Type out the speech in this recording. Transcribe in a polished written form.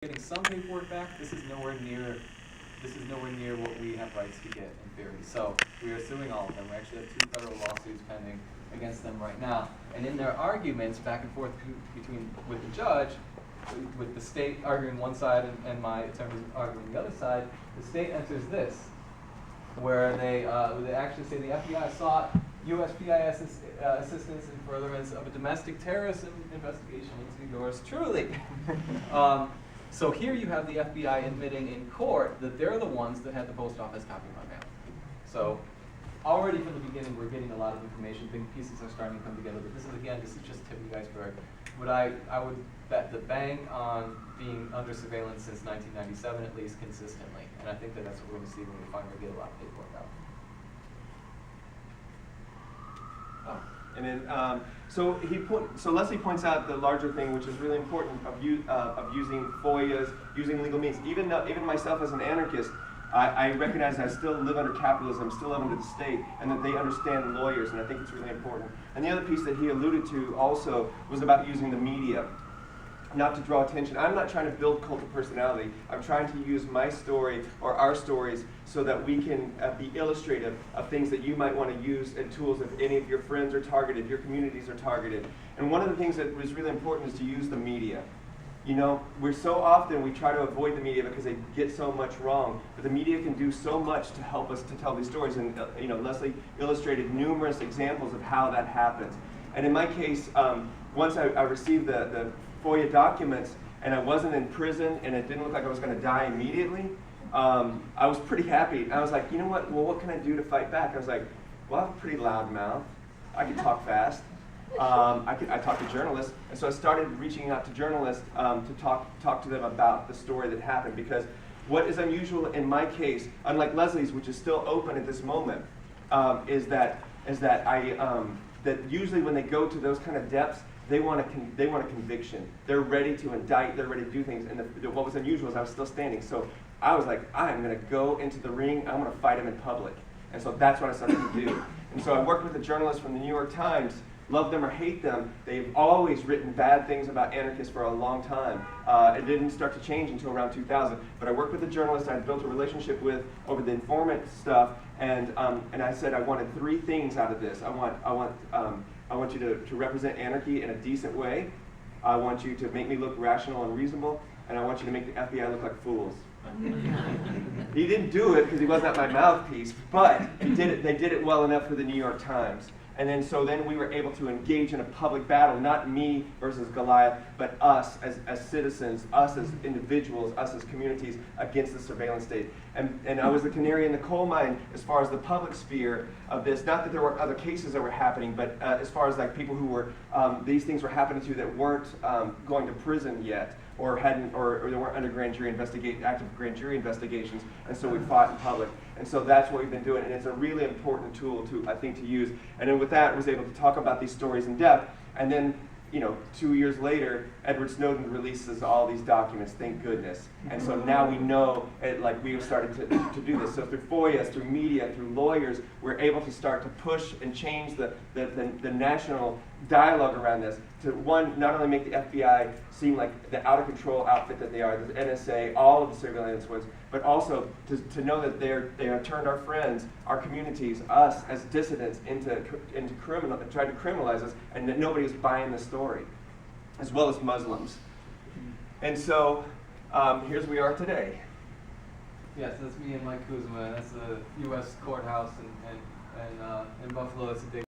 getting some paperwork back. This is nowhere near what we have rights to get in theory. So we are suing all of them. We actually have 2 federal lawsuits pending against them right now. And in their arguments back and forth with the judge, with the state arguing one side and my attorneys arguing the other side, the state enters this, where they actually say the FBI sought USPIS assistance in furtherance of a domestic terrorism investigation into yours truly. So here you have the FBI admitting in court that they're the ones that had the post office copy my mail. So already from the beginning, we're getting a lot of information. Big pieces are starting to come together. But this is just tip of the iceberg. I would bet the bank on being under surveillance since 1997, at least consistently. And I think that's what we're going to see when we finally get a lot of paperwork out. And then, so Leslie points out the larger thing, which is really important, of using FOIAs, using legal means. Even myself as an anarchist, I recognize I still live under capitalism, still live under the state, and that they understand lawyers, and I think it's really important. And the other piece that he alluded to also was about using the media, not to draw attention. I'm not trying to build cult of personality. I'm trying to use my story or our stories so that we can be illustrative of things that you might want to use and tools if any of your friends are targeted, your communities are targeted. And one of the things that was really important is to use the media. You know, we try to avoid the media because they get so much wrong, but the media can do so much to help us to tell these stories. And Leslie illustrated numerous examples of how that happens. And in my case, once I received the FOIA documents and I wasn't in prison and it didn't look like I was going to die immediately, I was pretty happy. I was like, you know what? Well, what can I do to fight back? I was like, well, I have a pretty loud mouth. I can talk fast. I talk to journalists, and so I started reaching out to journalists to talk to them about the story that happened. Because what is unusual in my case, unlike Leslie's, which is still open at this moment, is that usually when they go to those kind of depths, they want a conviction. They're ready to indict. They're ready to do things. And what was unusual is I was still standing. So I was like, I'm going to go into the ring. I'm going to fight him in public. And so that's what I started to do. And so I worked with a journalist from the New York Times. Love them or hate them, they've always written bad things about anarchists for a long time. It didn't start to change until around 2000. But I worked with a journalist I built a relationship with over the informant stuff, and I said I wanted 3 things out of this. I want you to represent anarchy in a decent way. I want you to make me look rational and reasonable, and I want you to make the FBI look like fools. He didn't do it because he wasn't at my mouthpiece, but he did it. They did it well enough for the New York Times. And then we were able to engage in a public battle, not me versus Goliath, but us as citizens, us as individuals, us as communities against the surveillance state. And I was the canary in the coal mine as far as the public sphere of this. Not that there weren't other cases that were happening, but as far as like people who were, these things were happening to that weren't going to prison yet, or they weren't under active grand jury investigations, and so we fought in public. And so that's what we've been doing, and it's a really important tool I think to use. And then with that, I was able to talk about these stories in depth. And then, 2 years later, Edward Snowden releases all these documents, thank goodness. And so now we know, we have started to do this. So through FOIAs, through media, through lawyers, we're able to start to push and change the national dialogue around this to, one, not only make the FBI seem like the out-of-control outfit that they are, the NSA, all of the surveillance ones, but also to know that they have turned our friends, our communities, us as dissidents into tried to criminalize us, and that nobody is buying the story, as well as Muslims. And so here's we are today. Yes, that's me and Mike Kuzma. That's the U.S. courthouse in Buffalo. It's a big